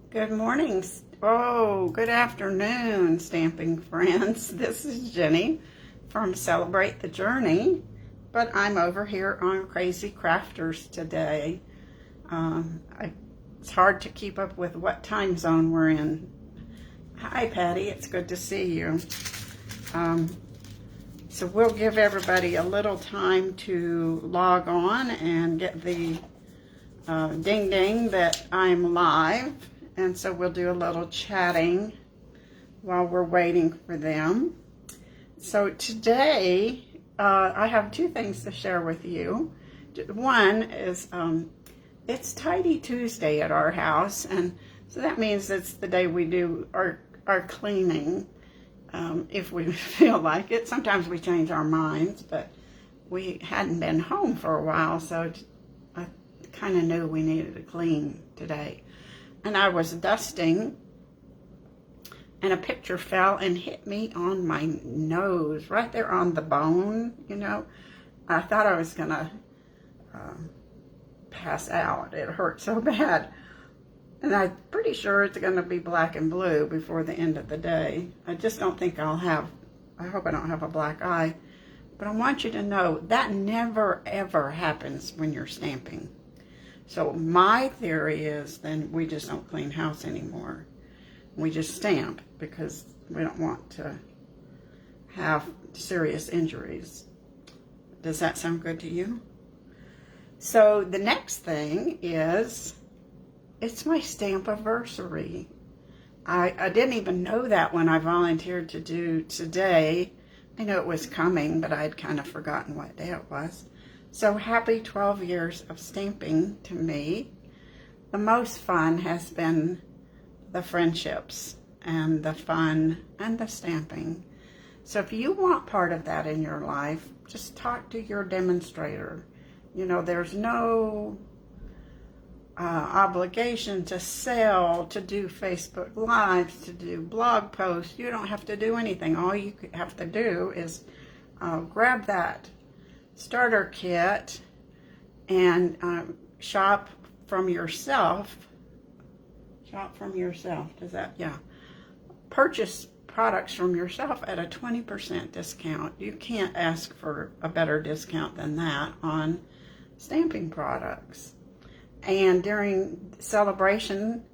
Good morning. Oh, good afternoon, stamping friends. This is Jenny from Celebrate the Journey, but I'm over here on Crazy Crafters today. It's hard to keep up with what time zone we're in. Hi, Patty. It's good to see you. So we'll give everybody a little time to log on and get the ding ding that I'm live. And so we'll do a little chatting while we're waiting for them. So today, I have two things to share with you. One is, it's Tidy Tuesday at our house, and so that means it's the day we do our cleaning, if we feel like it. Sometimes we change our minds, but we hadn't been home for a while, so I kind of knew we needed to clean today. And I was dusting, and a picture fell and hit me on my nose, right there on the bone, you know. I thought I was going to pass out. It hurt so bad. And I'm pretty sure it's going to be black and blue before the end of the day. I just don't think I hope I don't have a black eye. But I want you to know that never, ever happens when you're stamping. So my theory is then we just don't clean house anymore. We just stamp because we don't want to have serious injuries. Does that sound good to you? So the next thing is, it's my stamp-iversary. I didn't even know that when I volunteered to do today. I know it was coming, but I'd kind of forgotten what day it was. So happy 12 years of stamping to me. The most fun has been the friendships and the fun and the stamping. So if you want part of that in your life, just talk to your demonstrator. You know, there's no obligation to sell, to do Facebook Lives, to do blog posts. You don't have to do anything. All you have to do is grab that starter kit and shop from yourself. Does that? Yeah. Purchase products from yourself at a 20% discount. You can't ask for a better discount than that on stamping products. And during celebration,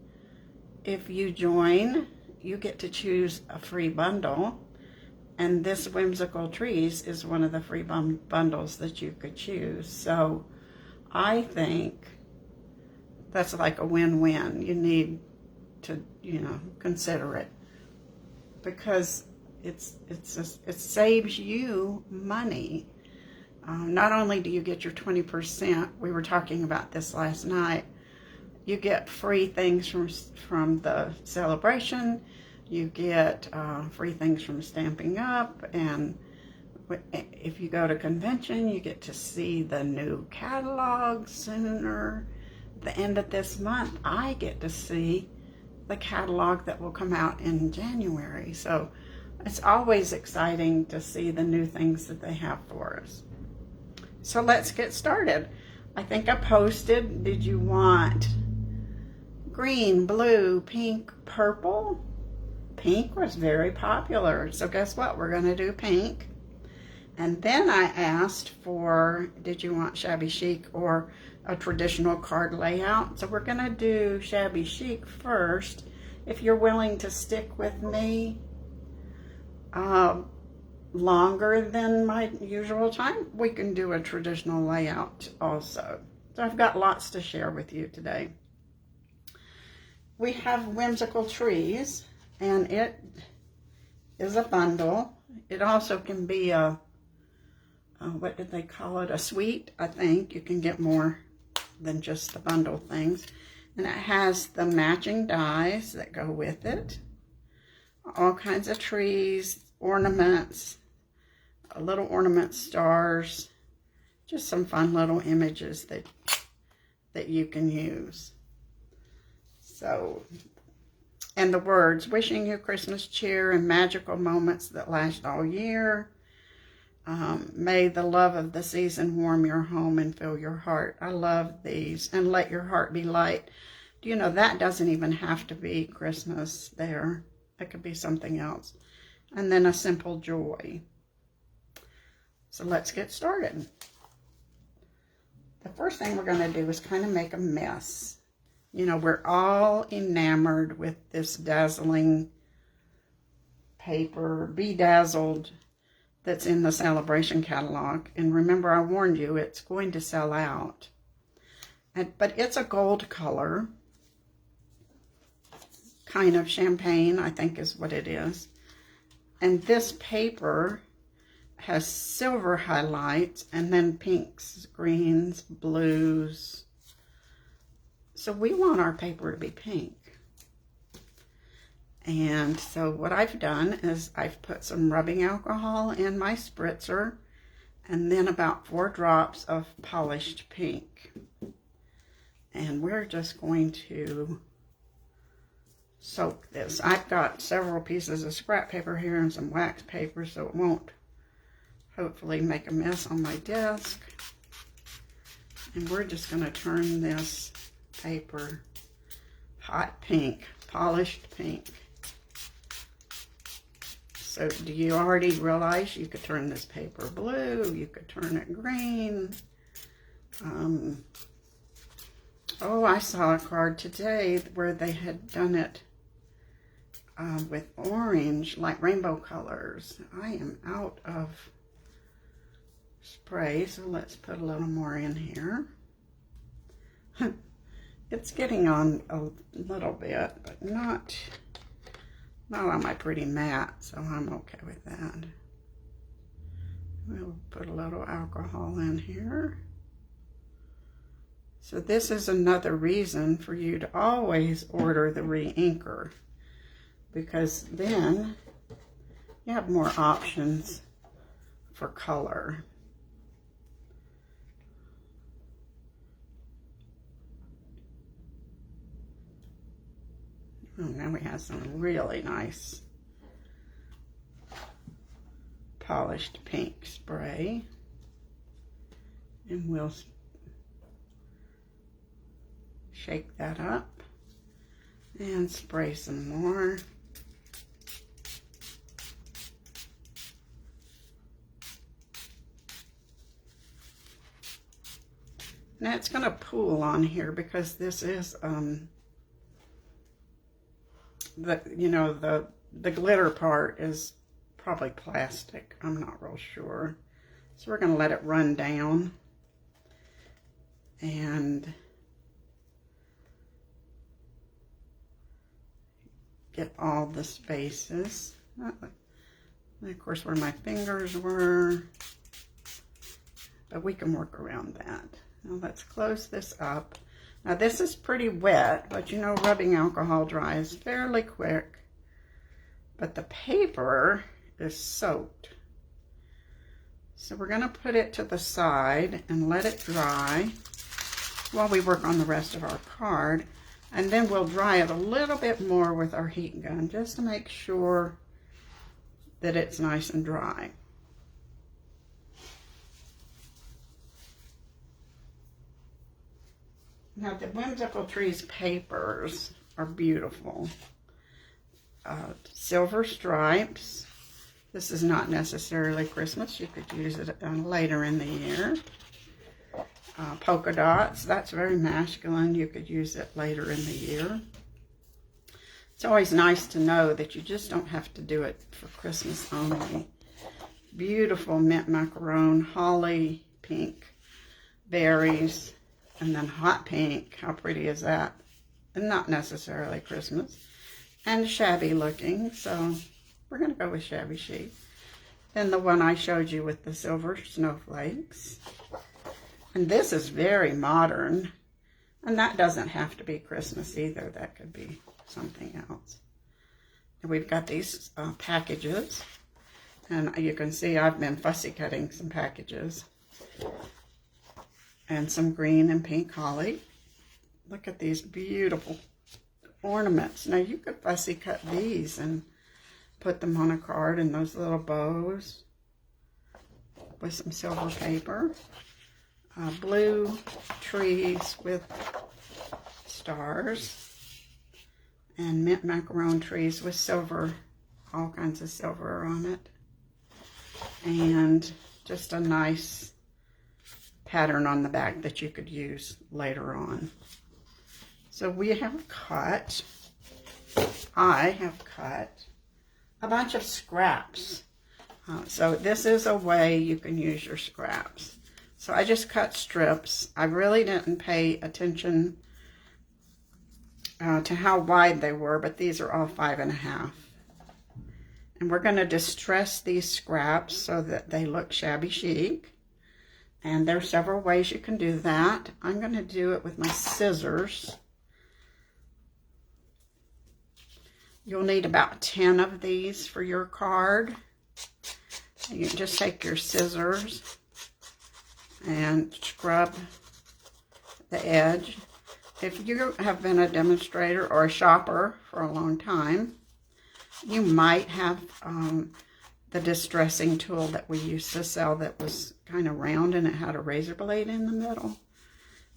if you join, you get to choose a free bundle. And this Whimsical Trees is one of the free bundles that you could choose. So I think that's like a win-win. You need to, consider it, because it saves you money. Not only do you get your 20%, we were talking about this last night, you get free things from the celebration. You get free things from Stamping Up, and if you go to convention, you get to see the new catalog sooner. At the end of this month, I get to see the catalog that will come out in January. So it's always exciting to see the new things that they have for us. So let's get started. I think I posted, did you want green, blue, pink, purple? Pink was very popular, so guess what? We're going to do pink. And then I asked for, did you want shabby chic or a traditional card layout? So we're going to do shabby chic first. If you're willing to stick with me longer than my usual time, we can do a traditional layout also. So I've got lots to share with you today. We have Whimsical Trees, and it is a bundle. It also can be a, what did they call it? A suite, I think. You can get more than just the bundle things. And it has the matching dies that go with it. All kinds of trees, ornaments, little ornament stars. Just some fun little images that you can use. So, and the words, wishing you Christmas cheer and magical moments that last all year. May the love of the season warm your home and fill your heart. I love these. And let your heart be light. You know, that doesn't even have to be Christmas there. It could be something else. And then a simple joy. So let's get started. The first thing we're going to do is kind of make a mess. You know, we're all enamored with this dazzling paper, bedazzled, that's in the Celebration catalog. And remember, I warned you, it's going to sell out. But it's a gold color, kind of champagne, I think is what it is. And this paper has silver highlights and then pinks, greens, blues. So we want our paper to be pink. And so what I've done is I've put some rubbing alcohol in my spritzer and then about 4 drops of polished pink. And we're just going to soak this. I've got several pieces of scrap paper here and some wax paper, so it won't hopefully make a mess on my desk. And we're just going to turn this paper hot pink, polished pink. So do you already realize you could turn this paper blue, you could turn it green. Oh, I saw a card today where they had done it with orange, like rainbow colors. I am out of spray, so let's put a little more in here. It's getting on a little bit, but not on my pretty mat, so I'm okay with that. We'll put a little alcohol in here. So this is another reason for you to always order the re-inker, because then you have more options for color. Oh, now we have some really nice polished pink spray. And we'll shake that up and spray some more. Now it's going to pool on here because this is the glitter part is probably plastic. I'm not real sure. So we're going to let it run down and get all the spaces. And of course where my fingers were, but we can work around that. Now let's close this up. Now this is pretty wet, but you know rubbing alcohol dries fairly quick. But the paper is soaked. So we're going to put it to the side and let it dry while we work on the rest of our card. And then we'll dry it a little bit more with our heat gun just to make sure that it's nice and dry. Now the Whimsical Trees papers are beautiful. Silver stripes. This is not necessarily Christmas. You could use it later in the year. Polka dots. That's very masculine. You could use it later in the year. It's always nice to know that you just don't have to do it for Christmas only. Beautiful mint macaron, holly pink, berries, and then hot pink. How pretty is that? And not necessarily Christmas. And shabby looking, so we're going to go with shabby chic. Then the one I showed you with the silver snowflakes. And this is very modern. And that doesn't have to be Christmas either. That could be something else. And we've got these packages. And you can see I've been fussy cutting some packages. And some green and pink holly. Look at these beautiful ornaments. Now you could fussy cut these and put them on a card in those little bows with some silver paper. Blue trees with stars and mint macaron trees with silver, all kinds of silver on it. And just a nice pattern on the back that you could use later on. So I have cut a bunch of scraps. So this is a way you can use your scraps. So I just cut strips. I really didn't pay attention to how wide they were, but these are all 5.5. And we're going to distress these scraps so that they look shabby chic. And there are several ways you can do that. I'm going to do it with my scissors. You'll need about 10 of these for your card. You can just take your scissors and scrub the edge. If you have been a demonstrator or a shopper for a long time, you might have the distressing tool that we used to sell that was kind of round and it had a razor blade in the middle.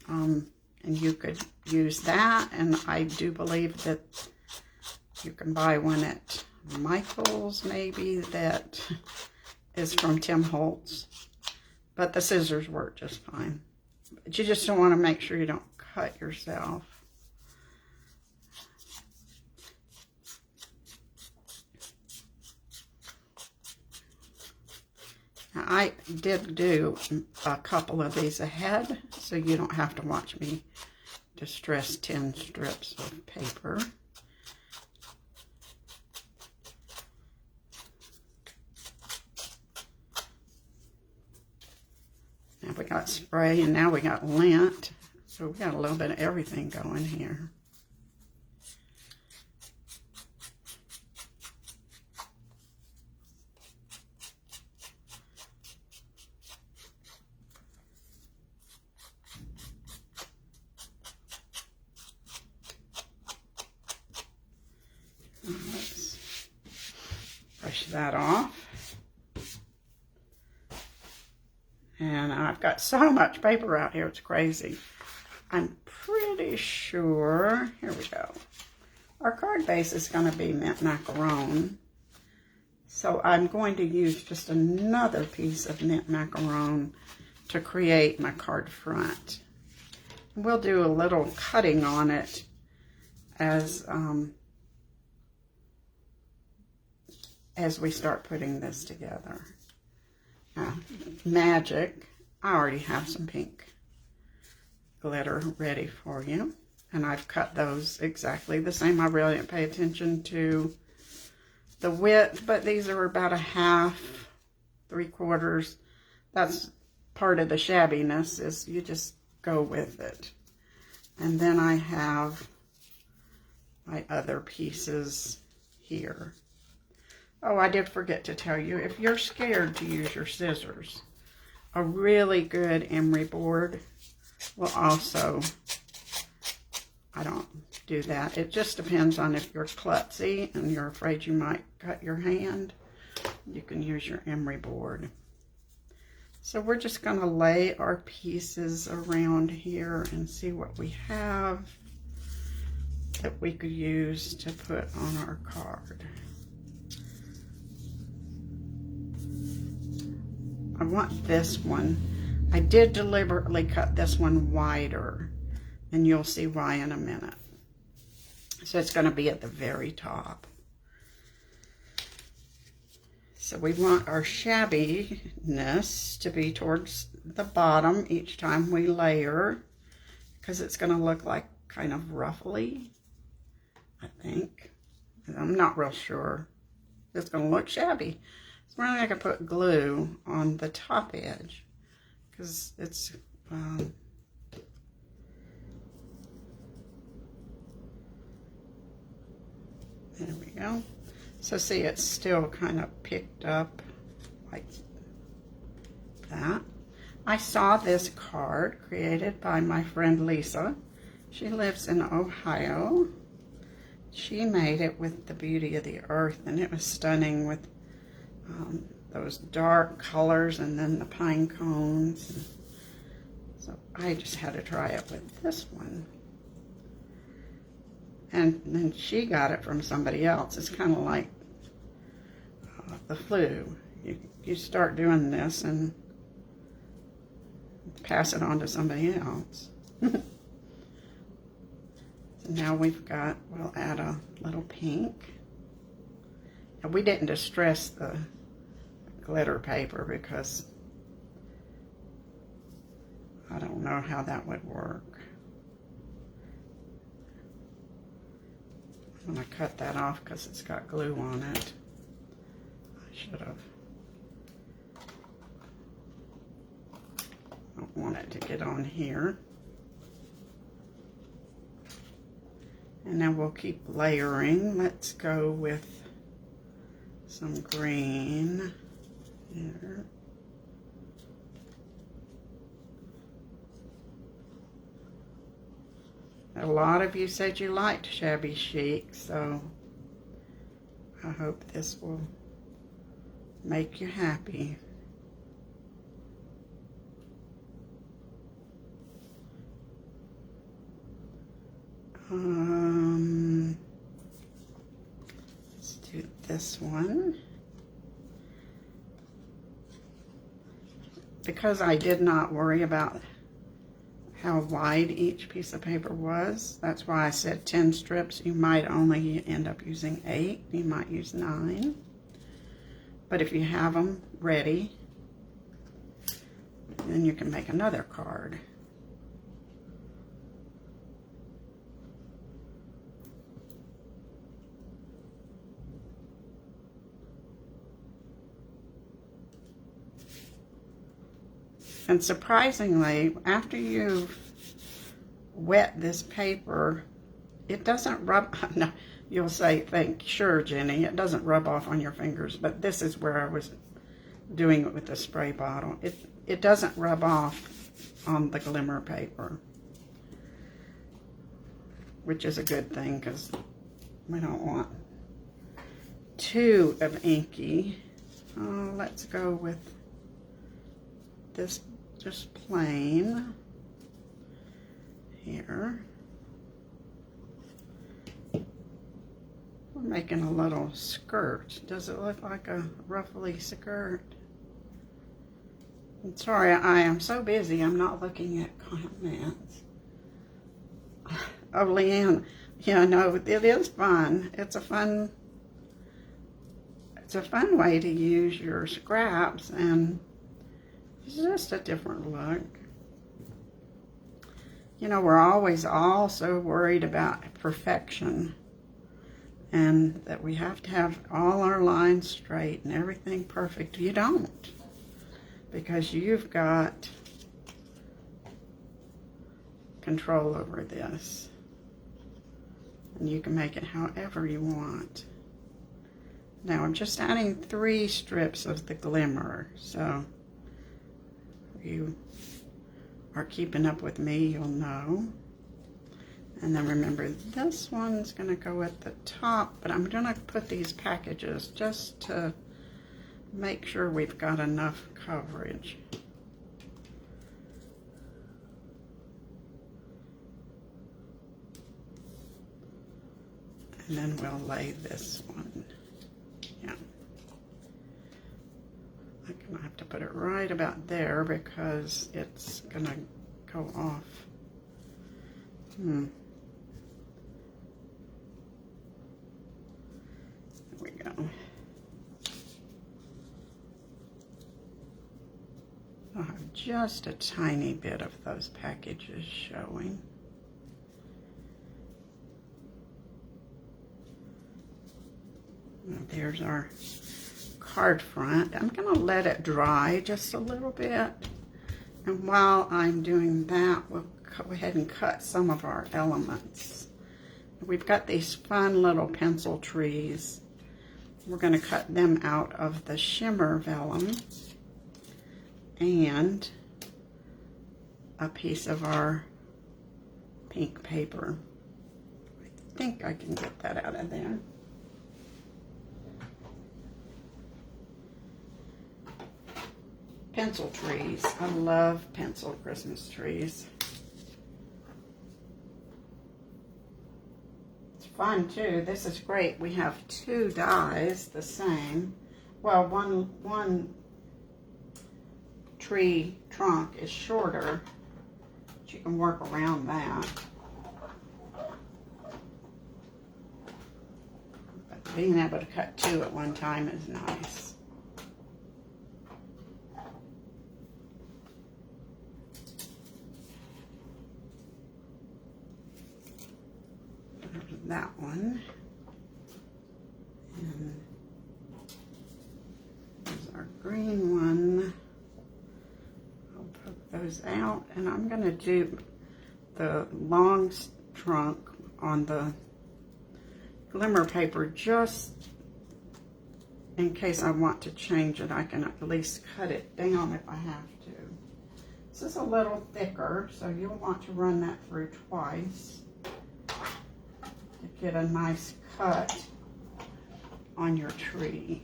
And you could use that, and I do believe that you can buy one at Michael's maybe that is from Tim Holtz. But the scissors work just fine. But you just don't want to make sure you don't cut yourself. Now, I did do a couple of these ahead, so you don't have to watch me distress 10 strips of paper. Now we got spray, and now we got lint. So we got a little bit of everything going here. Let's brush that off. And I've got so much paper out here, it's crazy. I'm pretty sure, here we go. Our card base is going to be mint macaron. So I'm going to use just another piece of mint macaron to create my card front. We'll do a little cutting on it as we start putting this together. Now, magic, I already have some pink glitter ready for you, and I've cut those exactly the same. I really didn't pay attention to the width, but these are about 1/2, 3/4. That's part of the shabbiness, is you just go with it. And then I have my other pieces here. Oh, I did forget to tell you, if you're scared to use your scissors, a really good emery board will also, I don't do that. It just depends on if you're klutzy and you're afraid you might cut your hand. You can use your emery board. So we're just going to lay our pieces around here and see what we have that we could use to put on our card. I want this one. I did deliberately cut this one wider, and you'll see why in a minute. So it's going to be at the very top. So we want our shabbiness to be towards the bottom each time we layer, because it's going to look like kind of ruffly, I think. I'm not real sure. It's going to look shabby. So we're going to put glue on the top edge, because it's there we go. So see, it's still kind of picked up like that. I saw this card created by my friend Lisa. She lives in Ohio. She made it with the beauty of the earth, and it was stunning with those dark colors and then the pine cones. So I just had to try it with this one. And then she got it from somebody else. It's kind of like the flu. You start doing this and pass it on to somebody else. So now we'll add a little pink. And we didn't distress the glitter paper because I don't know how that would work. I'm going to cut that off because it's got glue on it. I should have. I don't want it to get on here. And then we'll keep layering. Let's go with some green here. A lot of you said you liked Shabby Chic, so I hope this will make you happy. Let's do this one. Because I did not worry about how wide each piece of paper was, that's why I said 10 strips. You might only end up using 8. You might use 9. But if you have them ready, then you can make another card. And surprisingly, after you've wet this paper, it doesn't rub, no, you'll say, sure, Jenny, it doesn't rub off on your fingers, but this is where I was doing it with the spray bottle. It doesn't rub off on the glimmer paper, which is a good thing because we don't want too of inky. Let's go with this. Just plain here. We're making a little skirt. Does it look like a ruffly skirt? I'm sorry, I am so busy I'm not looking at comments. Oh, Leanne, yeah, no, it is fun. It's a fun way to use your scraps, and it's just a different look. You know, we're always also worried about perfection and that we have to have all our lines straight and everything perfect. You don't, because you've got control over this. And you can make it however you want. Now I'm just adding 3 strips of the glimmer, so you are keeping up with me, you'll know. And then remember, this one's going to go at the top, but I'm going to put these packages just to make sure we've got enough coverage. And then we'll lay this one. Yeah. I'm going to have to put it right about there because it's going to go off. There we go. I'll have just a tiny bit of those packages showing. Now there's our card front. I'm going to let it dry just a little bit. And while I'm doing that, we'll go ahead and cut some of our elements. We've got these fun little pencil trees. We're going to cut them out of the shimmer vellum and a piece of our pink paper. I think I can get that out of there. Pencil trees. I love pencil Christmas trees. It's fun too. This is great. We have two dies the same. Well, one tree trunk is shorter, but you can work around that. But being able to cut two at one time is nice. There's that one. And there's our green one. I'll poke those out, and I'm going to do the long trunk on the glimmer paper just in case I want to change it. I can at least cut it down if I have to. This is a little thicker, so you'll want to run that through twice to get a nice cut on your tree.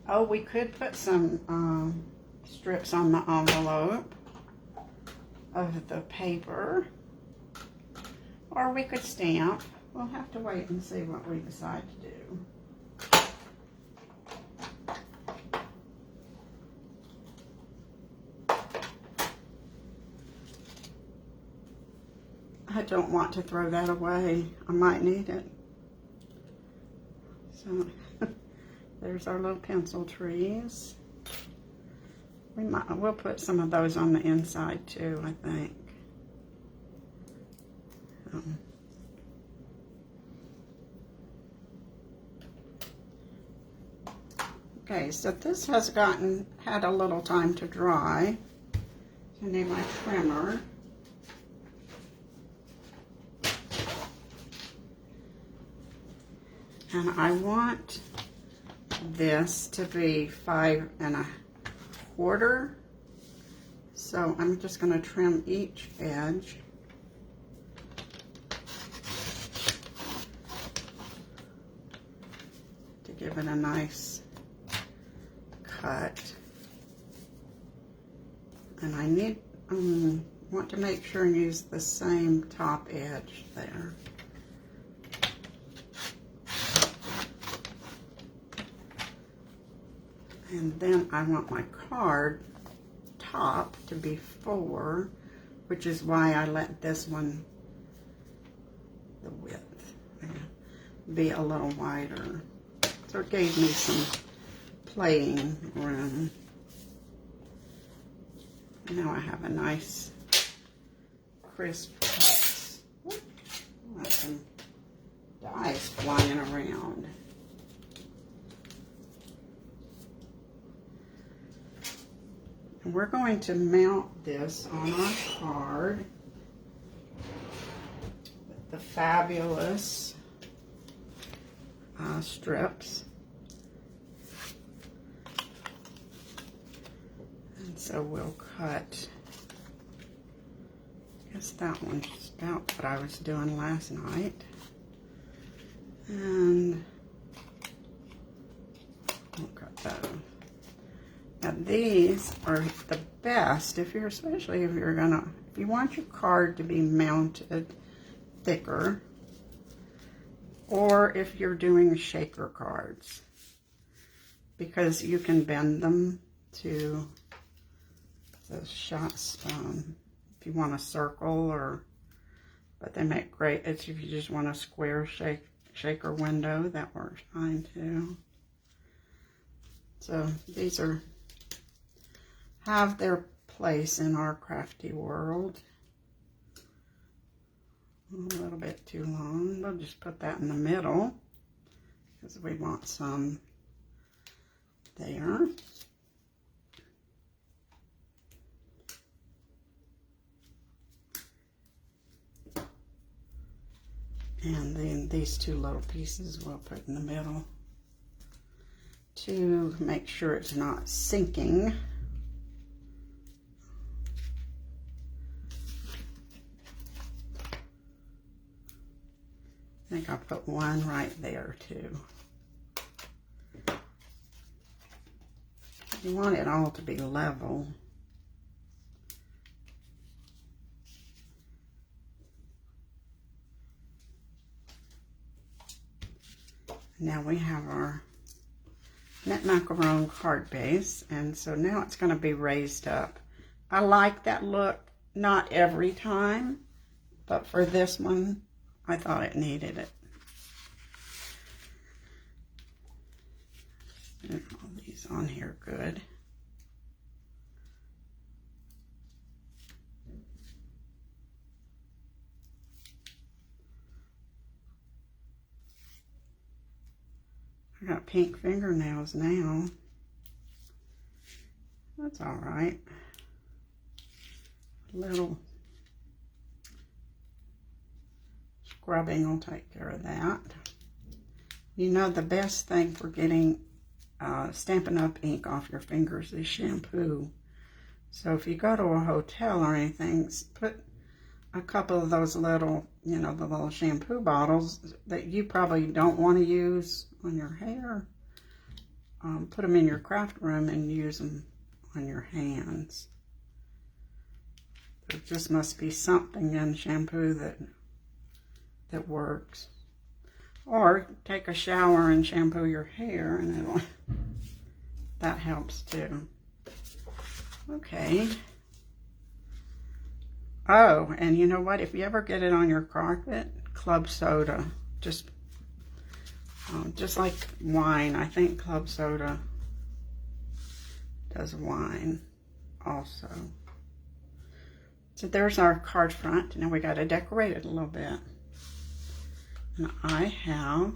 Oh, we could put some strips on the envelope of the paper, or we could stamp. We'll have to wait and see what we decide to do. I don't want to throw that away. I might need it. So there's our little pencil trees. We'll put some of those on the inside too, I think. Okay, so this has had a little time to dry. So I need my trimmer. And I want this to be 5 1/4. So I'm just going to trim each edge. To give it a nice cut. And I want to make sure and use the same top edge there. And then I want my card top to be 4, which is why I let this one, the width, be a little wider. So it gave me some playing room. Now I have a nice crisp cut. Got some dies flying around. And we're going to mount this on our card with the fabulous strips. And so we'll cut, I guess that one's about what I was doing last night. And we'll cut those. Now these are the best especially if you want your card to be mounted thicker, or if you're doing shaker cards, because you can bend them to the shots if you want a circle, but they make great, if you just want a square shaker window, that works fine too. So these have their place in our crafty world. A little bit too long. We'll just put that in the middle because we want some there. And then these two little pieces we'll put in the middle to make sure it's not sinking. I think I'll put one right there too. You want it all to be level. Now we have our knit macaron card base, and so now it's going to be raised up. I like that look, not every time, but for this one, I thought it needed it. Get all these on here good. I got pink fingernails now. That's all right. A little scrubbing will take care of that. You know, the best thing for getting Stampin' Up! Ink off your fingers is shampoo. So if you go to a hotel or anything, put a couple of those little, you know, the little shampoo bottles that you probably don't want to use on your hair. Put them in your craft room and use them on your hands. There just must be something in shampoo that works. Or take a shower and shampoo your hair, and that helps too. Okay. Oh, and you know what? If you ever get it on your carpet, club soda. Just like wine. I think club soda does wine also. So there's our card front. Now we got to decorate it a little bit. And I have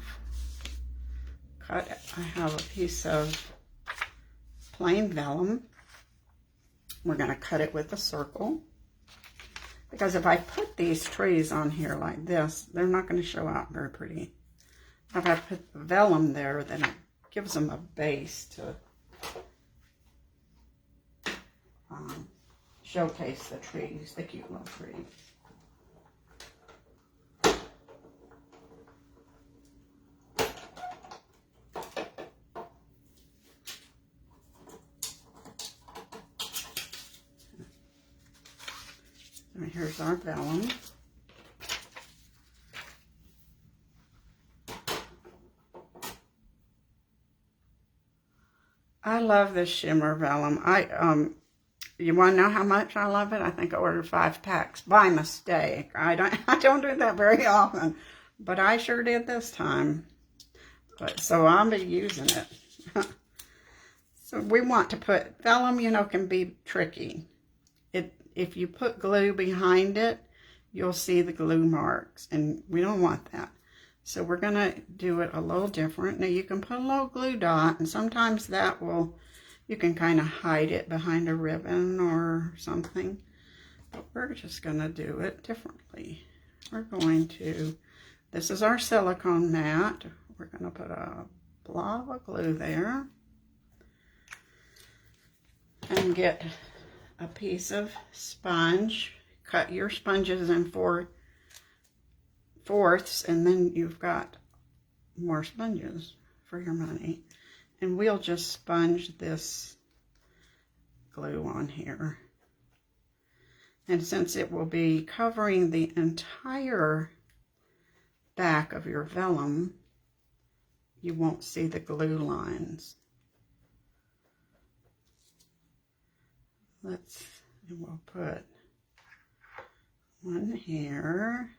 a piece of plain vellum. We're going to cut it with a circle. Because if I put these trees on here like this, they're not going to show out very pretty. If I put the vellum there, then it gives them a base to showcase the trees, the cute little trees. So here's our vellum. I love this shimmer vellum. You want to know how much I love it? I think I ordered 5 packs by mistake. I don't do that very often, but I sure did this time. So I'll be using it. So we want to put vellum, you know, can be tricky. If you put glue behind it, you'll see the glue marks, and we don't want that. So we're going to do it a little different. Now you can put a little glue dot, and sometimes that will, you can kind of hide it behind a ribbon or something. But we're just going to do it differently. We're going to, this is our silicone mat. We're going to put a blob of glue there. And get a piece of sponge. Cut your sponges in 4/4, and then you've got more sponges for your money. And we'll just sponge this glue on here. And since it will be covering the entire back of your vellum, you won't see the glue lines. We'll put one here,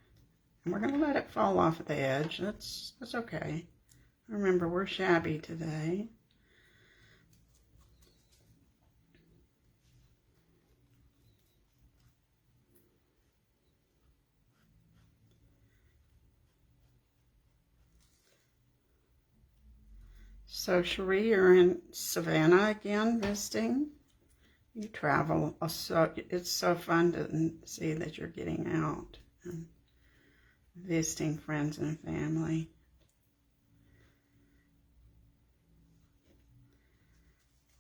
and we're going to let it fall off the edge. That's okay. Remember, we're shabby today. So, Cherie, you're in Savannah again visiting. You travel, so it's so fun to see that you're getting out and visiting friends and family.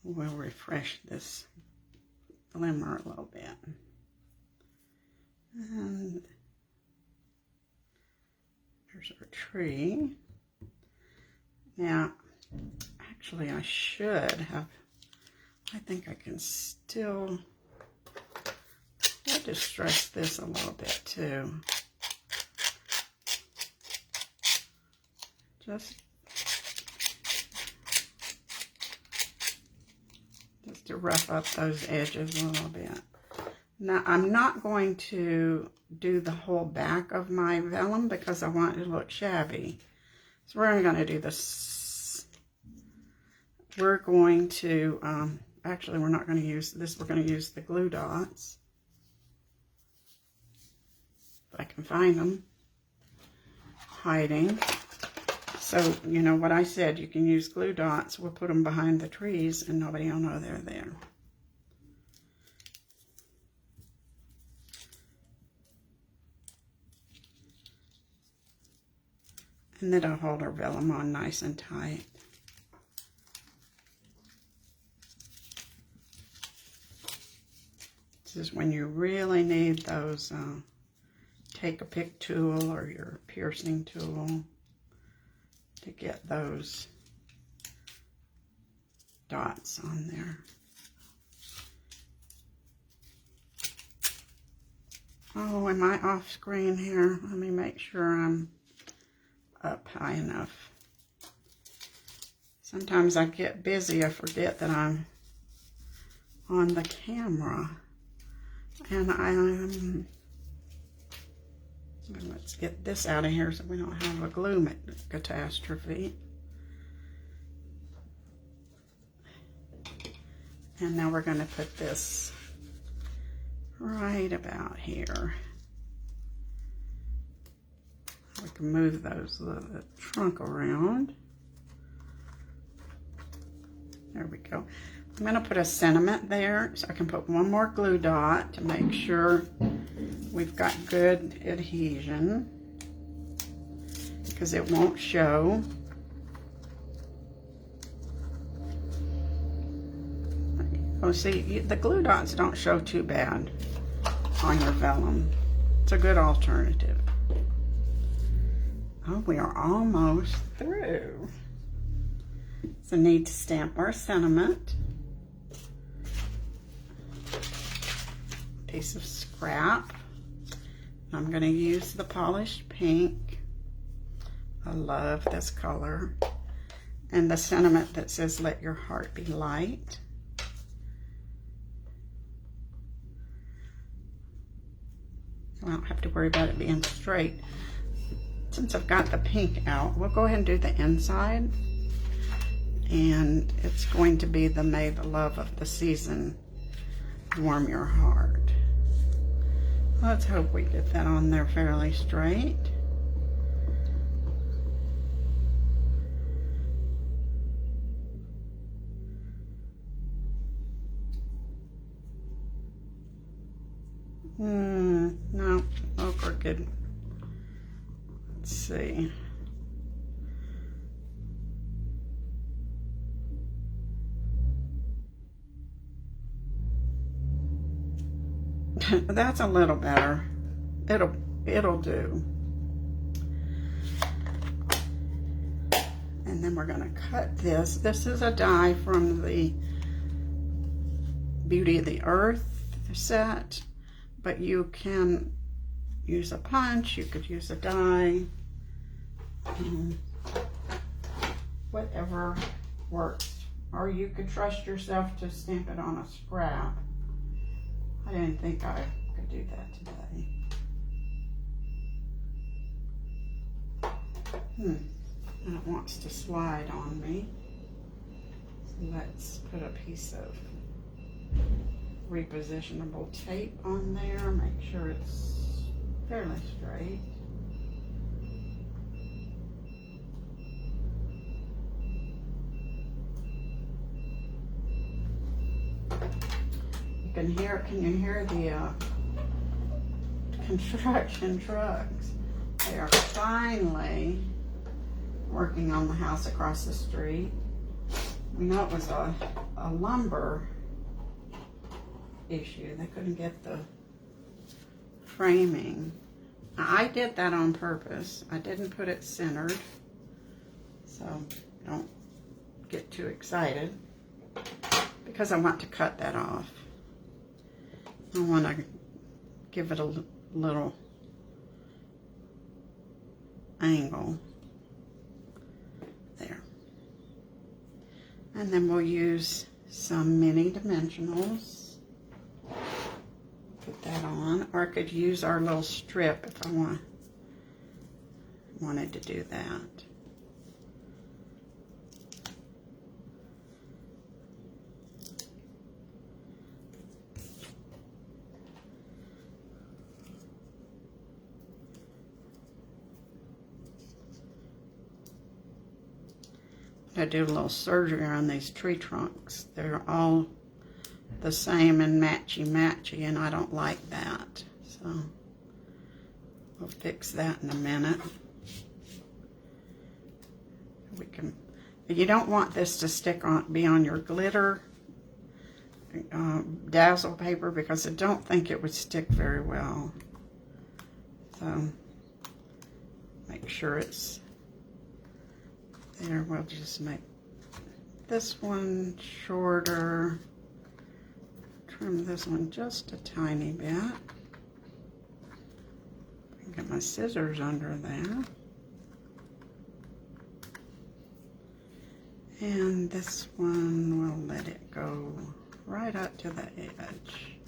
We'll refresh this glimmer a little bit. And there's our tree. Now, actually I should have, I think I can still, I'll just stress this a little bit too. Just to rough up those edges a little bit. Now, I'm not going to do the whole back of my vellum because I want it to look shabby. So we're only going to do this. We're going to, actually we're not going to use this. We're going to use the glue dots. If I can find them. Hiding. So, you know what I said, you can use glue dots. We'll put them behind the trees and nobody will know they're there. And then I'll hold our vellum on nice and tight. This is when you really need those, take a pick tool or your piercing tool to get those dots on there. Oh, am I off screen here? Let me make sure I'm up high enough. Sometimes I get busy, I forget that I'm on the camera. And let's get this out of here so we don't have a glue catastrophe. And now we're going to put this right about here. We can move the trunk around. There we go. I'm going to put a sentiment there so I can put one more glue dot to make sure we've got good adhesion, because it won't show. Oh, see, the glue dots don't show too bad on your vellum. It's a good alternative. Oh, we are almost through. So need to stamp our sentiment. Piece of scrap. I'm going to use the polished pink. I love this color. And the sentiment that says, "Let your heart be light." I don't have to worry about it being straight. Since I've got the pink out, we'll go ahead and do the inside. And it's going to be the "May the love of the season warm your heart." Let's hope we get that on there fairly straight. No, oh, crooked. Let's see. That's a little better. It'll do. And then we're going to cut this. This is a die from the Beauty of the Earth set, but you can use a punch, you could use a die, whatever works. Or you could trust yourself to stamp it on a scrap. I didn't think I could do that today. And it wants to slide on me. So let's put a piece of repositionable tape on there. Make sure it's fairly straight. Can you hear the construction trucks? They are finally working on the house across the street. We know it was a lumber issue. They couldn't get the framing. Now, I did that on purpose. I didn't put it centered, so don't get too excited, because I want to cut that off. I want to give it a little angle there. And then we'll use some mini dimensionals. Put that on, or I could use our little strip if I wanted to do that. I do a little surgery on these tree trunks. They're all the same and matchy-matchy, and I don't like that. So we'll fix that in a minute. You don't want this to be on your glitter dazzle paper, because I don't think it would stick very well. So make sure it's there. We'll just make this one shorter. Trim this one just a tiny bit. Get my scissors under there. And this one, we'll let it go right up to the edge.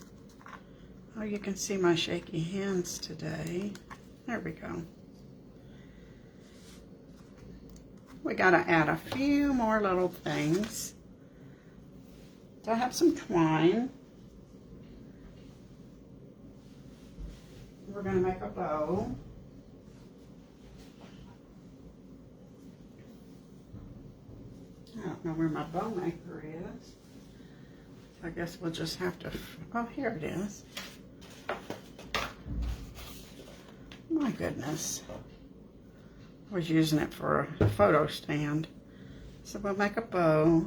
Oh, you can see my shaky hands today. There we go. We gotta add a few more little things. So I have some twine. We're gonna make a bow. I don't know where my bow maker is. I guess we'll just have to, oh, here it is. My goodness. I was using it for a photo stand. So we'll make a bow.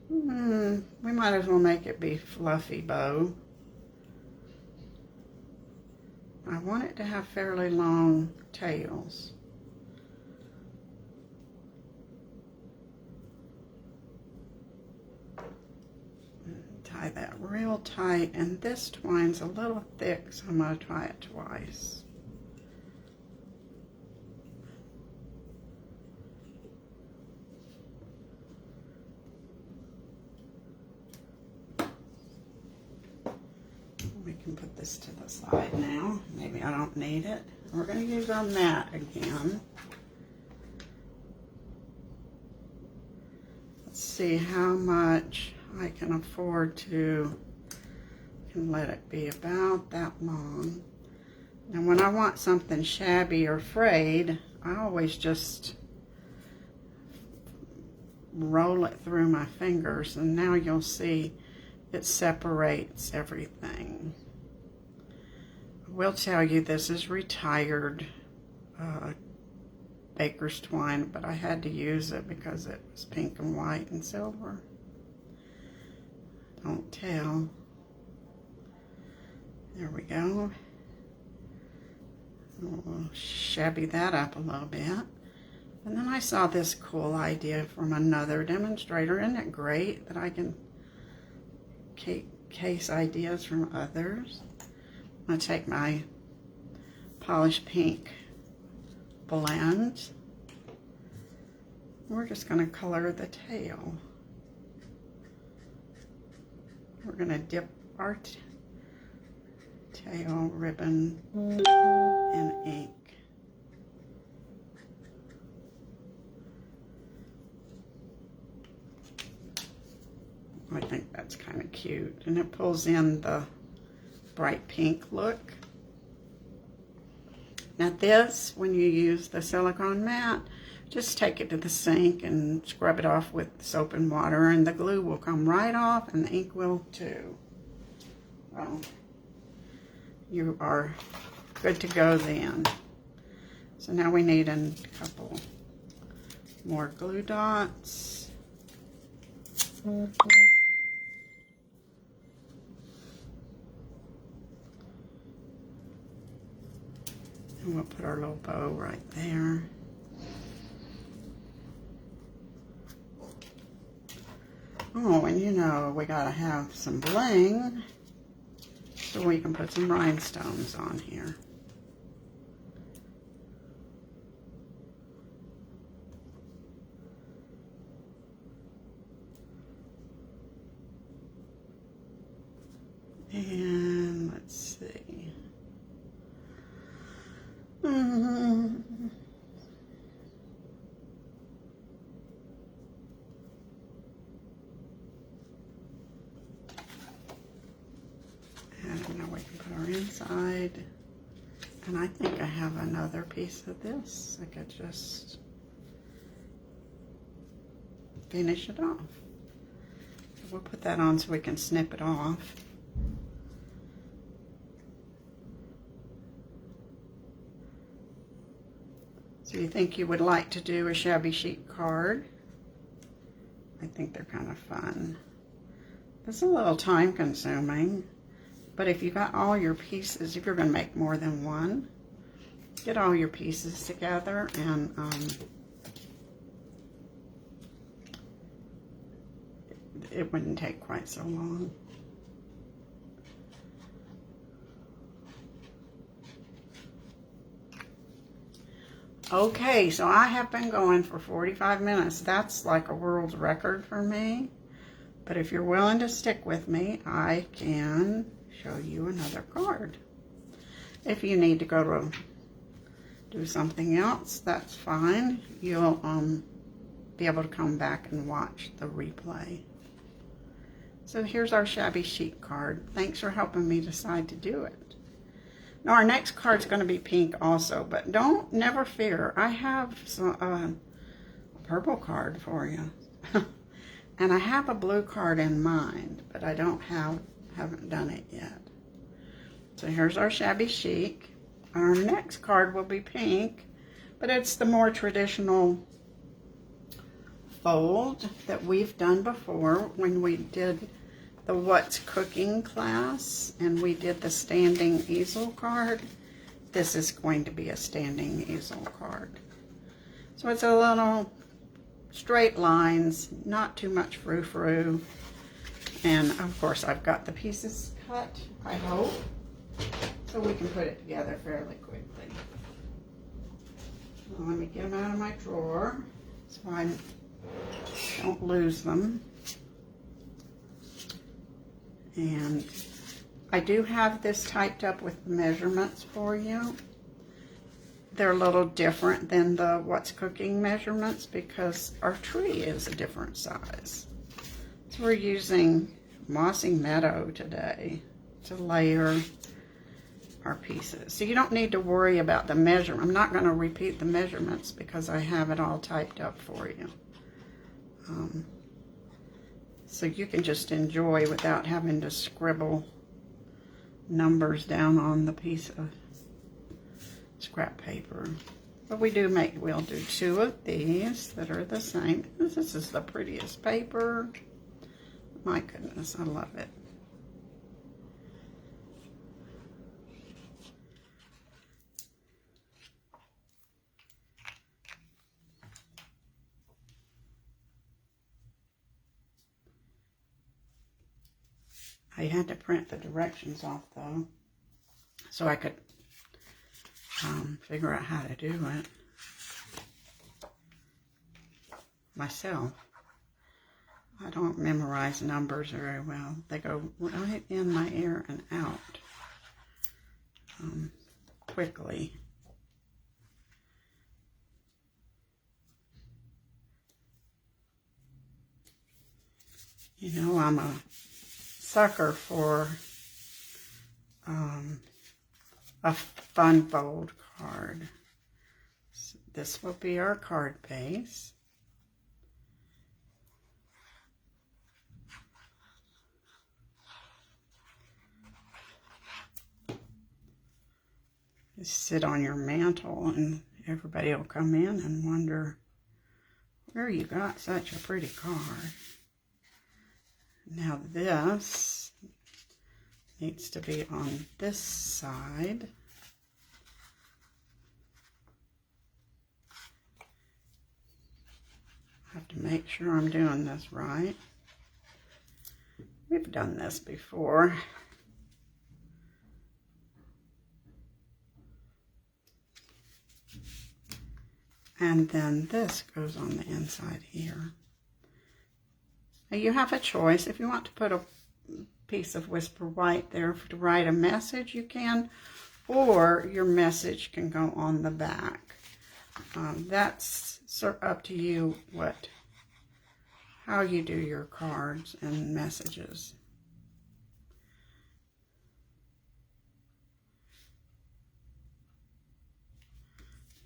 We might as well make it be fluffy bow. I want it to have fairly long tails. Tie that real tight, and this twine's a little thick, so I'm going to try it twice. We can put this to the side now. Maybe I don't need it. We're going to use our mat again. Let's see how much I can afford to, can let it be about that long. Now when I want something shabby or frayed, I always just roll it through my fingers, and now you'll see it separates everything. I will tell you this is retired baker's twine, but I had to use it because it was pink and white and silver. Don't tell. There we go. We'll shabby that up a little bit. And then I saw this cool idea from another demonstrator. Isn't it great that I can case ideas from others? I'm going to take my polished pink blend. We're just going to color the tail. We're going to dip our tail ribbon in ink. I think that's kind of cute, and it pulls in the bright pink look. Now this, when you use the silicone mat, just take it to the sink and scrub it off with soap and water, and the glue will come right off and the ink will too. Well, you are good to go then. So now we need a couple more glue dots. And we'll put our little bow right there. Oh, and you know, we gotta have some bling, so we can put some rhinestones on here. And let's see. And now we can put our inside. And I think I have another piece of this. I could just finish it off. We'll put that on so we can snip it off. So you think you would like to do a shabby chic card? I think they're kind of fun. It's a little time consuming, but if you got all your pieces, if you're going to make more than one, get all your pieces together and it wouldn't take quite so long. Okay, so I have been going for 45 minutes. That's like a world's record for me. But if you're willing to stick with me, I can show you another card. If you need to go to do something else, that's fine. You'll be able to come back and watch the replay. So here's our shabby chic card. Thanks for helping me decide to do it. Now our next card's going to be pink also, but never fear. I have a purple card for you. And I have a blue card in mind, but I haven't done it yet. So here's our shabby chic. Our next card will be pink, but it's the more traditional fold that we've done before when we did the What's Cooking class and we did the standing easel card. This is going to be a standing easel card. So it's a little straight lines, not too much frou-frou. And of course I've got the pieces cut, I hope, so we can put it together fairly quickly. So let me get them out of my drawer so I don't lose them. And I do have this typed up with the measurements for you. They're a little different than the What's Cooking measurements because our tree is a different size. So we're using Mossy Meadow today to layer our pieces. So you don't need to worry about the measurement. I'm not going to repeat the measurements because I have it all typed up for you. So you can just enjoy without having to scribble numbers down on the piece of scrap paper. But we'll do 2 of these that are the same. This is the prettiest paper. My goodness, I love it. I had to print the directions off though, so I could figure out how to do it myself. I don't memorize numbers very well. They go right in my ear and out quickly. You know, I'm a sucker for a fun fold card. So this will be our card base. Just sit on your mantle and everybody will come in and wonder where you got such a pretty card. Now this needs to be on this side. I have to make sure I'm doing this right. We've done this before. And then this goes on the inside here. Now you have a choice. If you want to put a piece of Whisper White there to write a message, you can, or your message can go on the back. That's up to you how you do your cards and messages.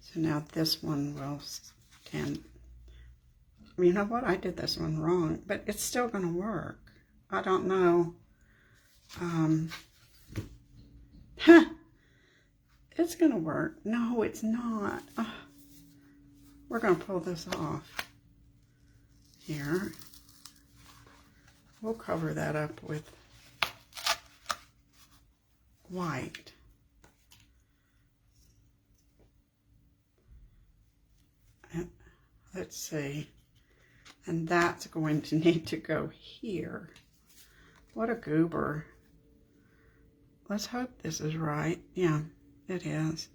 So now this one will stand. You know what? I did this one wrong, but it's still going to work. I don't know. It's going to work. No, it's not. We're going to pull this off. Here. We'll cover that up with white. And let's see. And that's going to need to go here. What a goober. Let's hope this is right. Yeah, it is.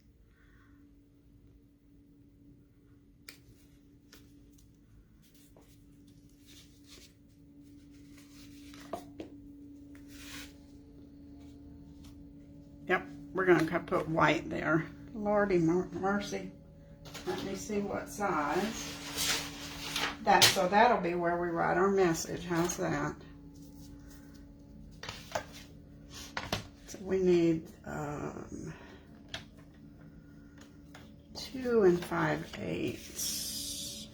Yep, we're going to put white there. Lordy mercy. Let me see what size. So that'll be where we write our message. How's that? So we need 2 5/8.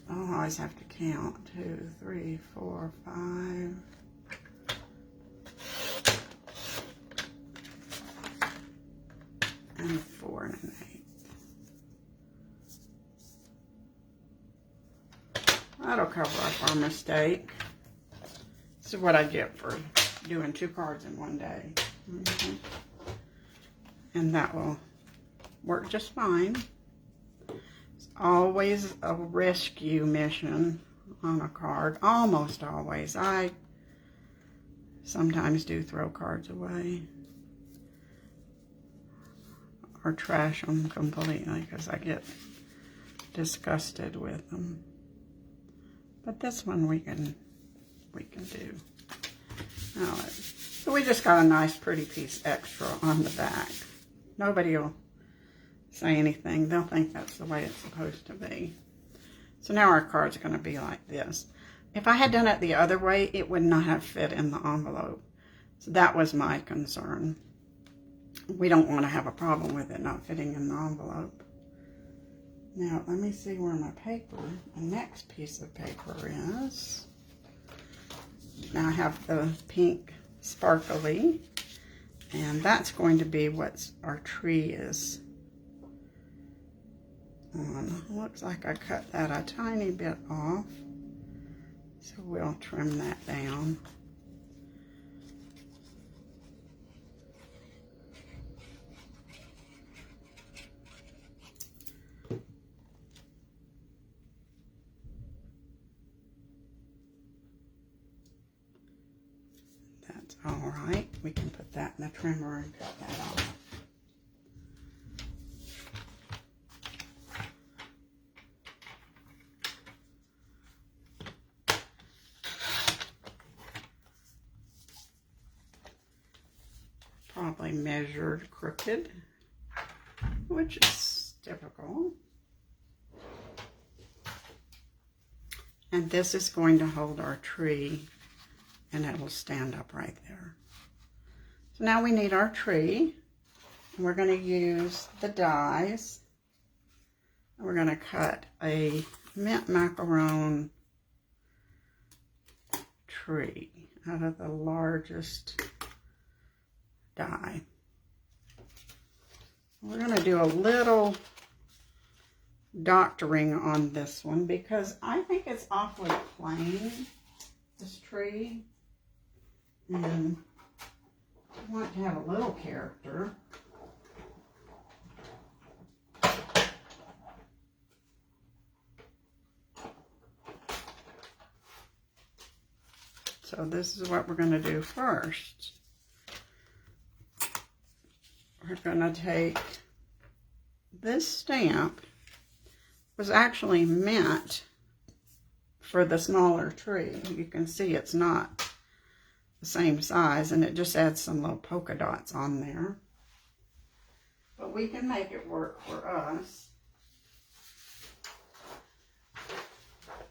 I always have to count. 2, 3, 4, 5. And 4 1/8. That'll cover up our mistake. This is what I get for doing 2 cards in one day. And that will work just fine. It's always a rescue mission on a card. Almost always. I sometimes do throw cards away. Or trash them completely because I get disgusted with them. But this one we can do. Now, so we just got a nice pretty piece extra on the back. Nobody will say anything. They'll think that's the way it's supposed to be. So now our card's going to be like this. If I had done it the other way, it would not have fit in the envelope. So that was my concern. We don't want to have a problem with it not fitting in the envelope. Now, let me see where my next piece of paper is. Now I have the pink sparkly, and that's going to be what our tree is on. Looks like I cut that a tiny bit off, so we'll trim that down. All right, we can put that in the trimmer and cut that off. Probably measured crooked, which is typical. And this is going to hold our tree, and it will stand up right there. So now we need our tree. And we're going to use the dies. And we're going to cut a mint macaron tree out of the largest die. We're going to do a little doctoring on this one because I think it's awfully plain, this tree. And I want to have a little character. So this is what we're going to do first. We're going to take this stamp. Was actually meant for the smaller tree. You can see it's not the same size, and it just adds some little polka dots on there. But we can make it work for us.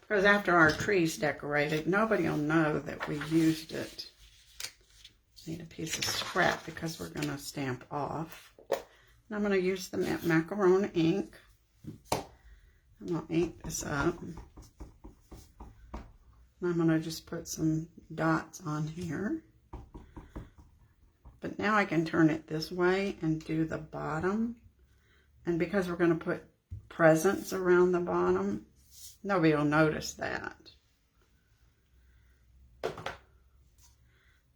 Because after our tree's decorated, nobody will know that we used it. Need a piece of scrap because we're going to stamp off. And I'm going to use the macaron ink. I'm going to ink this up. And I'm going to just put some dots on here. But now I can turn it this way and do the bottom. And because we're going to put presents around the bottom, nobody will notice that.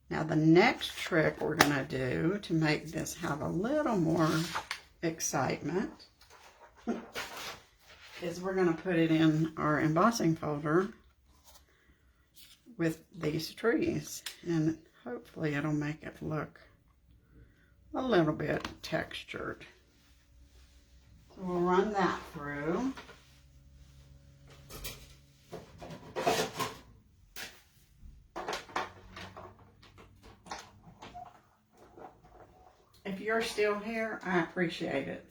Now the next trick we're going to do to make this have a little more excitement is we're going to put it in our embossing folder with these trees, and hopefully it'll make it look a little bit textured. So we'll run that through. If you're still here, I appreciate it.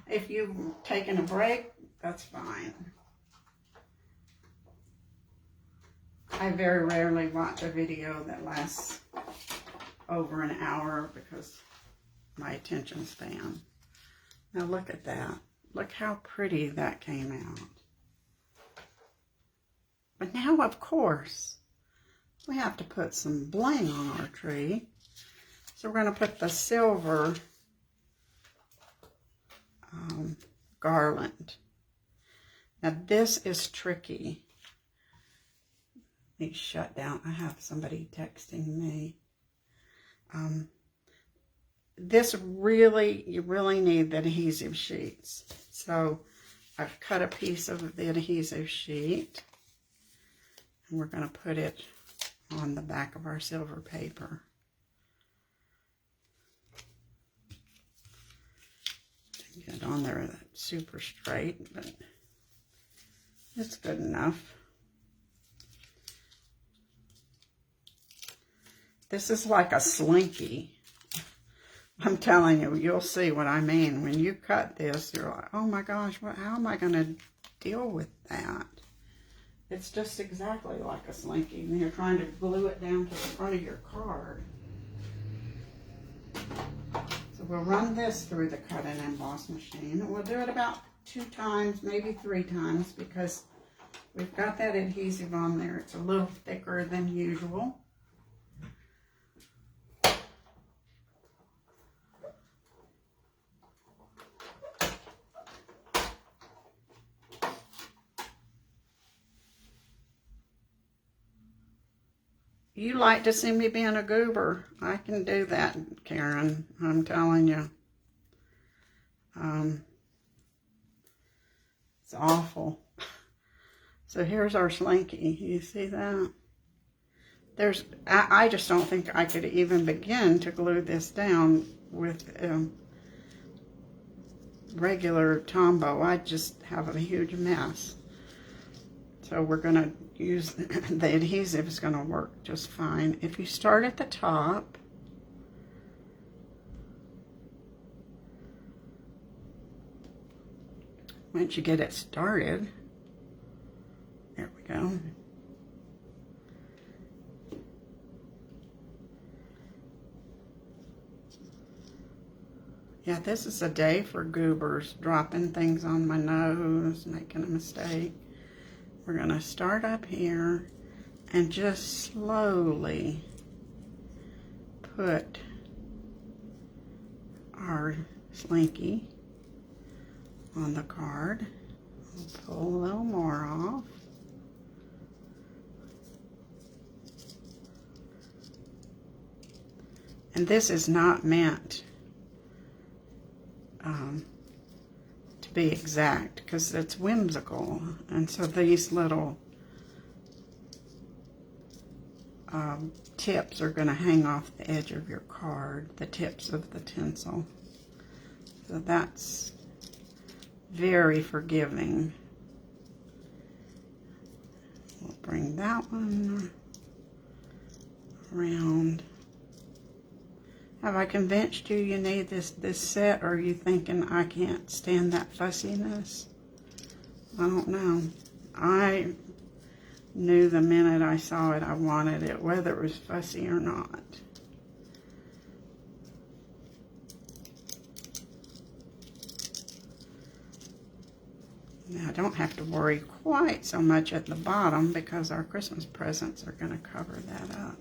If you've taken a break, that's fine. I very rarely watch a video that lasts over an hour because my attention span. Now look at that. Look how pretty that came out. But now, of course, we have to put some bling on our tree. So we're going to put the silver garland. Now this is tricky. Let me shut down. I have somebody texting me. You really need the adhesive sheets. So I've cut a piece of the adhesive sheet. And we're going to put it on the back of our silver paper. Get it on there that's super straight, but it's good enough. This is like a slinky. I'm telling you, you'll see what I mean. When you cut this, you're like, oh my gosh, how am I going to deal with that? It's just exactly like a slinky when you're trying to glue it down to the front of your card. So we'll run this through the cut and emboss machine. We'll do it about 2 times, maybe 3 times, because we've got that adhesive on there. It's a little thicker than usual. You like to see me being a goober. I can do that, Karen. I'm telling you. It's awful. So here's our slinky. You see that? I just don't think I could even begin to glue this down with regular Tombow. I'd just have a huge mess. So we're going to use, the adhesive is going to work just fine. If you start at the top, once you get it started, there we go. Yeah, this is a day for goobers, dropping things on my nose, making a mistake. We're going to start up here and just slowly put our slinky on the card. We'll pull a little more off. And this is not meant to be exact, because it's whimsical, and so these little tips are going to hang off the edge of your card, the tips of the tinsel. So that's very forgiving. bring that one around. Have I convinced you you need this set, or are you thinking I can't stand that fussiness? I don't know. I knew the minute I saw it I wanted it, whether it was fussy or not. Now I don't have to worry quite so much at the bottom because our Christmas presents are going to cover that up.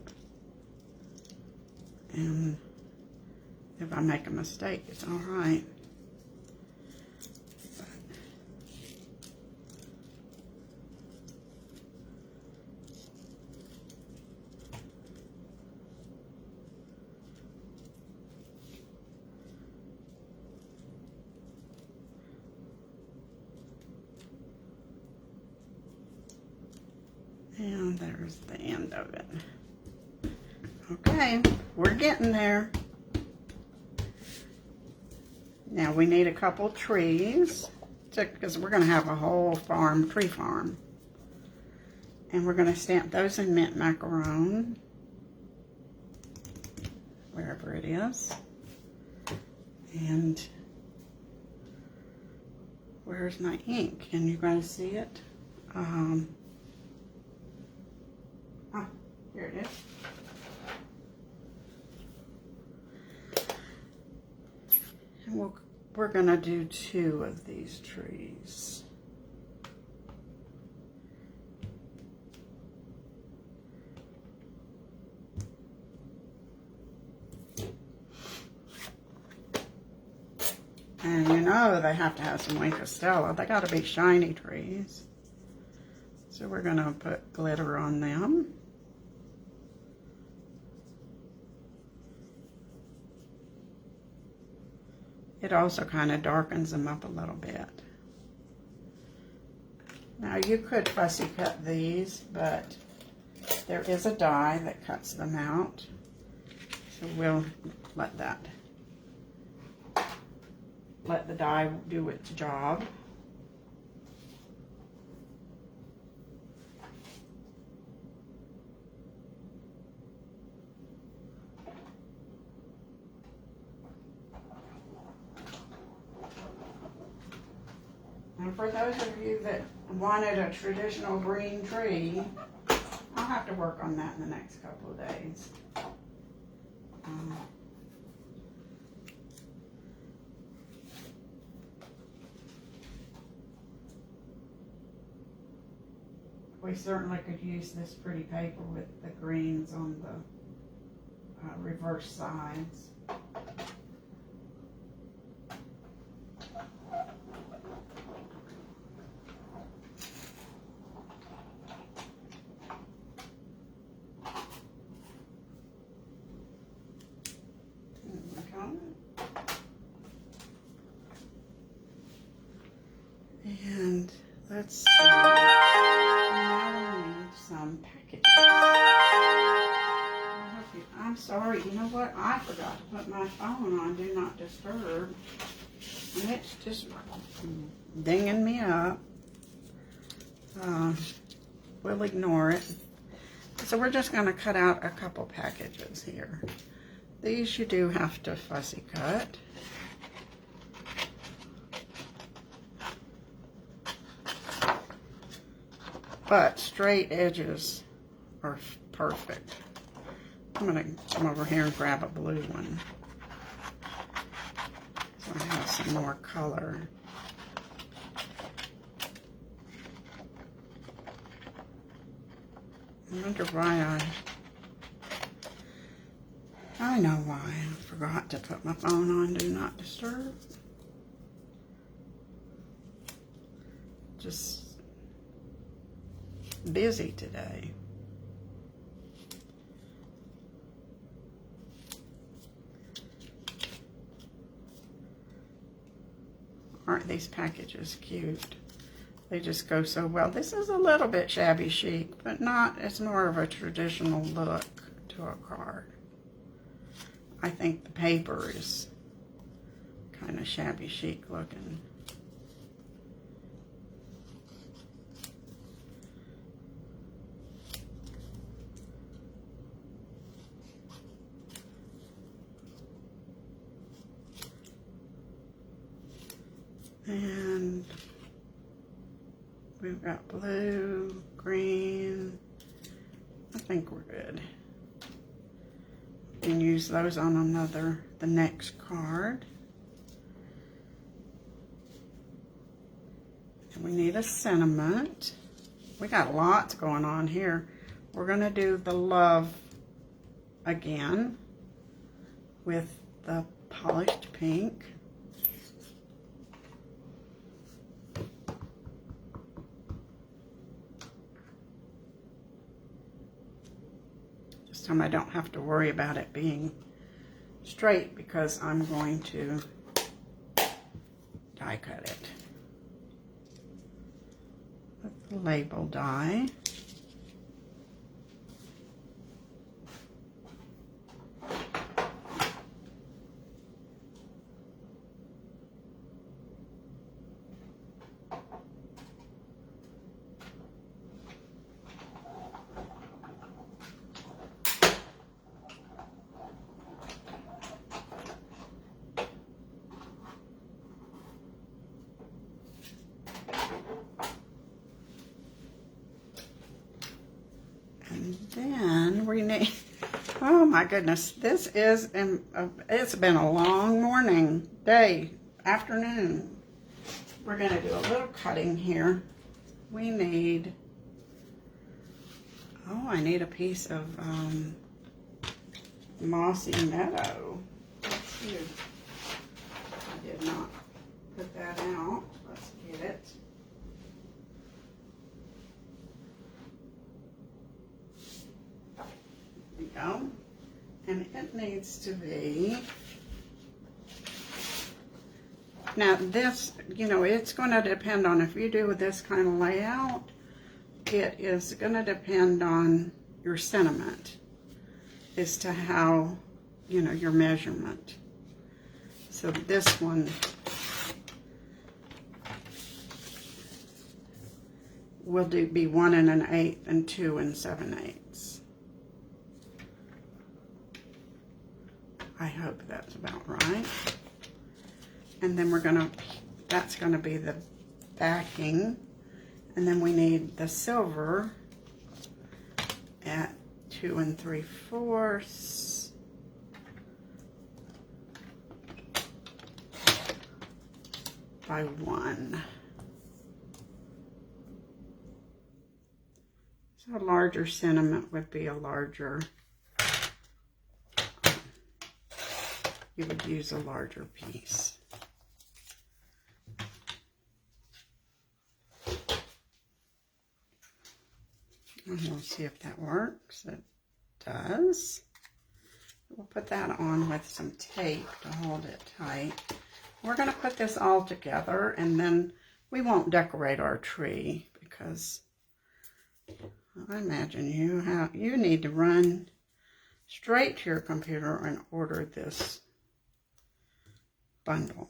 And if I make a mistake, it's all right. And there's the end of it. Okay, we're getting there. Now we need a couple trees because we're going to have a whole tree farm. And we're going to stamp those in mint macaron, wherever it is. And where's my ink? Can you guys see it? Here it is. And we're going to do 2 of these trees. And you know they have to have some Wink of Stella. They got to be shiny trees. So we're going to put glitter on them. It also kind of darkens them up a little bit. Now you could fussy cut these, but there is a die that cuts them out. So we'll let the die do its job. And for those of you that wanted a traditional green tree, I'll have to work on that in the next couple of days. We certainly could use this pretty paper with the greens on the reverse sides. And let's see. Now we need some packages. I'm sorry, you know what? I forgot to put my phone on Do Not Disturb. And it's just dinging me up. We'll ignore it. So we're just going to cut out a couple packages here. These you do have to fussy cut. But straight edges are perfect. I'm going to come over here and grab a blue one, so I have some more color. I wonder why I know why I forgot to put my phone on Do Not Disturb. Just busy today. Aren't these packages cute? They just go so well. This is a little bit shabby chic, but not, it's more of a traditional look to a card. I think the paper is kind of shabby chic looking. And we've got blue, green. I think we're good. You can use those on the next card. And we need a sentiment. We got lots going on here. We're gonna do the love again with the polished pink. This time I don't have to worry about it being straight because I'm going to die cut it with the label die. And then we need, oh my goodness, this is, it's been a long morning, day, afternoon. We're going to do a little cutting here. We need, oh, I need a piece of mossy meadow. Let's see. I did not put that out. Let's get it. There we go. And it needs to be, now this, you know, it's going to depend on, if you do this kind of layout, it is going to depend on your sentiment as to how, you know, your measurement. So this one will be 1 1/8 and 2 7/8. I hope that's about right. And then we're gonna, that's gonna be the backing. And then we need the silver at 2 3/4 by 1. So a larger sentiment would be a larger, you would use a larger piece. And we'll see if that works. It does. We'll put that on with some tape to hold it tight. We're going to put this all together, and then we won't decorate our tree because I imagine you need to run straight to your computer and order this bundle.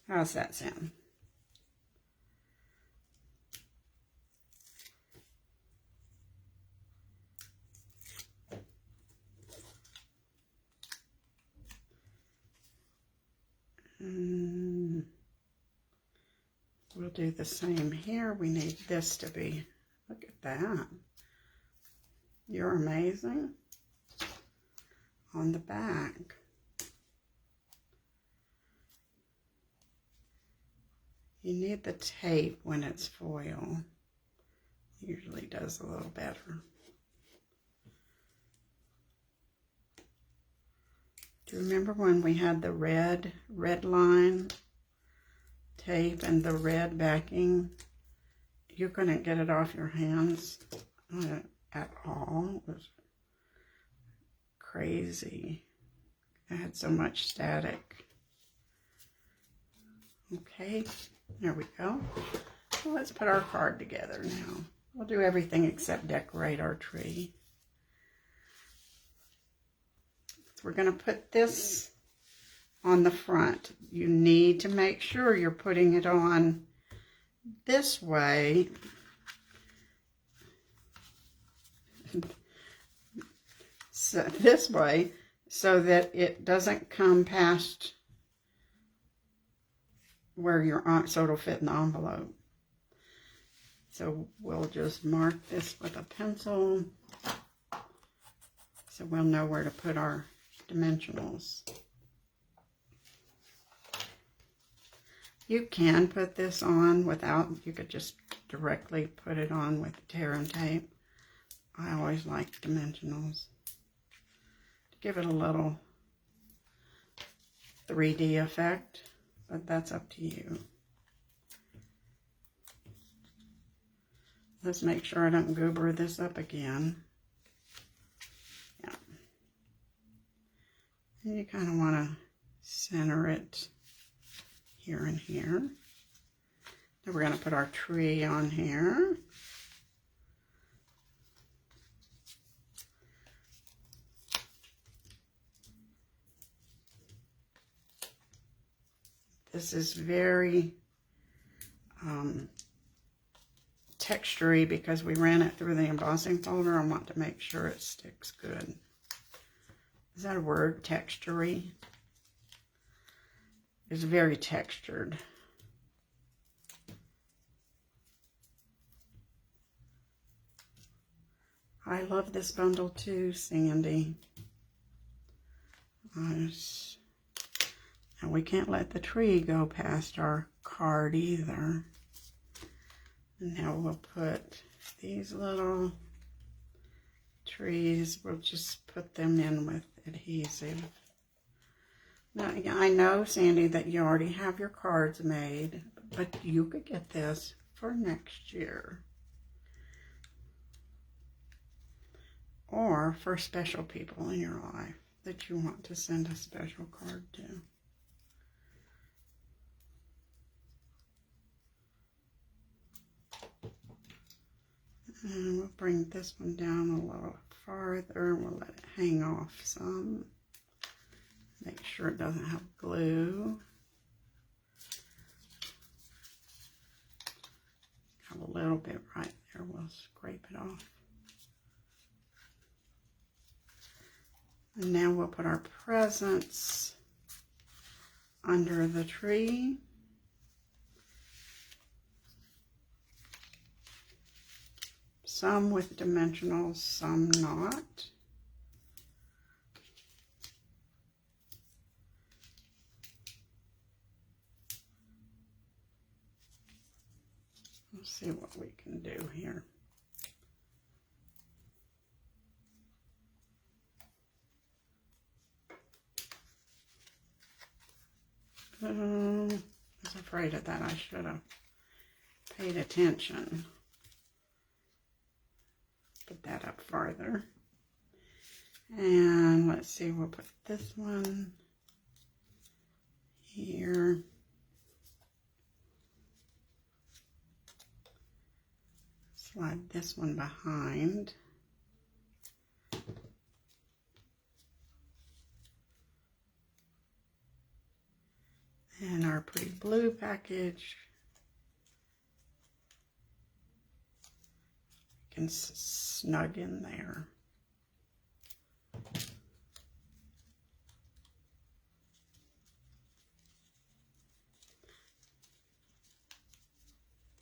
How's that sound? We'll do the same here. We need this to be, look at that. You're amazing. On the back. You need the tape when it's foil. Usually does a little better. Do you remember when we had the red line tape and the red backing? You couldn't get it off your hands at all. It was crazy. I had so much static. Okay, there we go. So let's put our card together now. We'll do everything except decorate our tree. So we're going to put this on the front. You need to make sure you're putting it on this way. So this way, so that it doesn't come past where so it'll fit in the envelope. So we'll just mark this with a pencil so we'll know where to put our dimensionals. You can put this on without, you could just directly put it on with tear and tape. I always like dimensionals to give it a little 3D effect, but that's up to you. Let's make sure I don't goober this up again. Yeah. And you kind of want to center it here and here. Then we're going to put our tree on here. This is very textury because we ran it through the embossing folder. I want to make sure it sticks good. Is that a word? Textury? It's very textured. I love this bundle too, Sandy. And we can't let the tree go past our card either. And now we'll put these little trees, we'll just put them in with adhesive. Now, I know, Sandy, that you already have your cards made, but you could get this for next year. Or for special people in your life that you want to send a special card to. And we'll bring this one down a little farther. We'll let it hang off some. Make sure it doesn't have glue. Got a little bit right there. We'll scrape it off. And now we'll put our presents under the tree. Some with dimensionals, some not. Let's see what we can do here. I was afraid of that. I should have paid attention. Put that up farther. And let's see, we'll put this one here. Slide this one behind. And our pretty blue package can snug in there.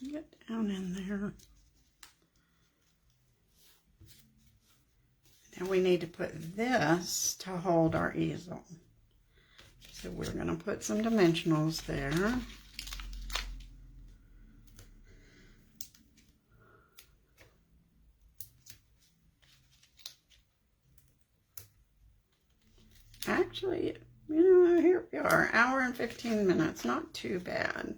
Get down in there. Now we need to put this to hold our easel. So we're going to put some dimensionals there. Actually, you know, here we are, hour and 15 minutes, not too bad.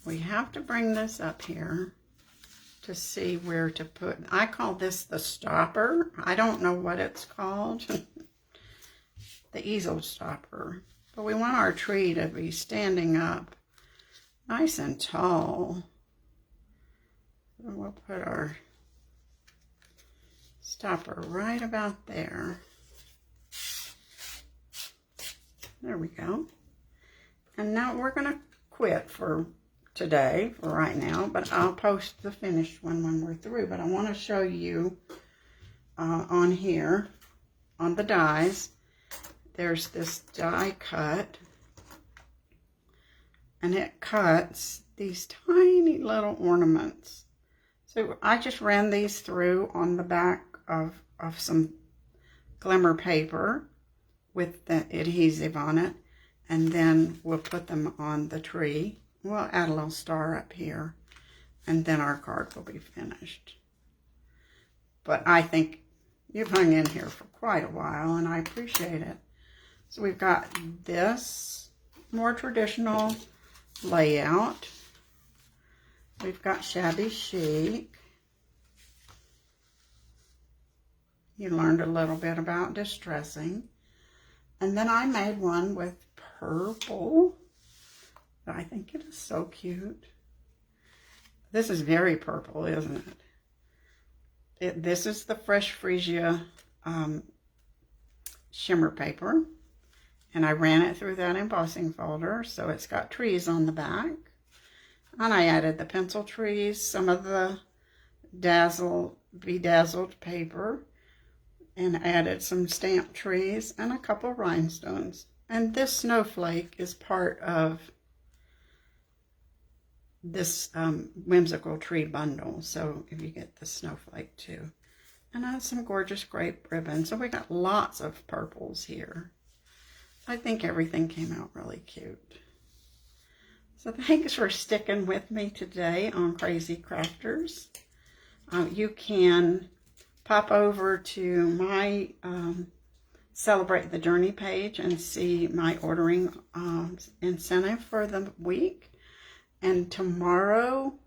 We have to bring this up here to see where to put. I call this the stopper. I don't know what it's called. The Easel Stopper. But we want our tree to be standing up nice and tall. So we'll put our stopper right about there. There we go. And now we're going to quit for today, for right now, but I'll post the finished one when we're through. But I want to show you on here, on the dies, there's this die cut, and it cuts these tiny little ornaments. So I just ran these through on the back of some glimmer paper with the adhesive on it, and then we'll put them on the tree. We'll add a little star up here, and then our card will be finished. But I think you've hung in here for quite a while, and I appreciate it. So we've got this more traditional layout. We've got shabby chic. You learned a little bit about distressing. And then I made one with purple. I think it is so cute. This is very purple, isn't it? This is the Fresh Freesia shimmer paper. And I ran it through that embossing folder, so it's got trees on the back. And I added the pencil trees, some of the bedazzled paper, and added some stamp trees and a couple rhinestones. And this snowflake is part of this whimsical tree bundle, so if you get the snowflake too. And I have some gorgeous grape ribbon, so we got lots of purples here. I think everything came out really cute. So thanks for sticking with me today on Crazy Crafters. You can pop over to my Celebrate the Journey page and see my ordering incentive for the week. And tomorrow,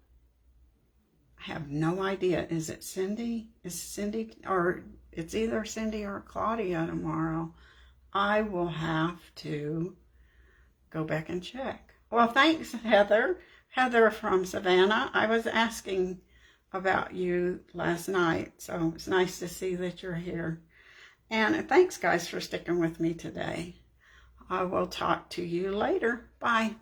I have no idea. Is it Cindy? Is Cindy, or it's either Cindy or Claudia tomorrow. I will have to go back and check. Well, thanks, Heather. Heather from Savannah. I was asking about you last night, so it's nice to see that you're here. And thanks, guys, for sticking with me today. I will talk to you later. Bye.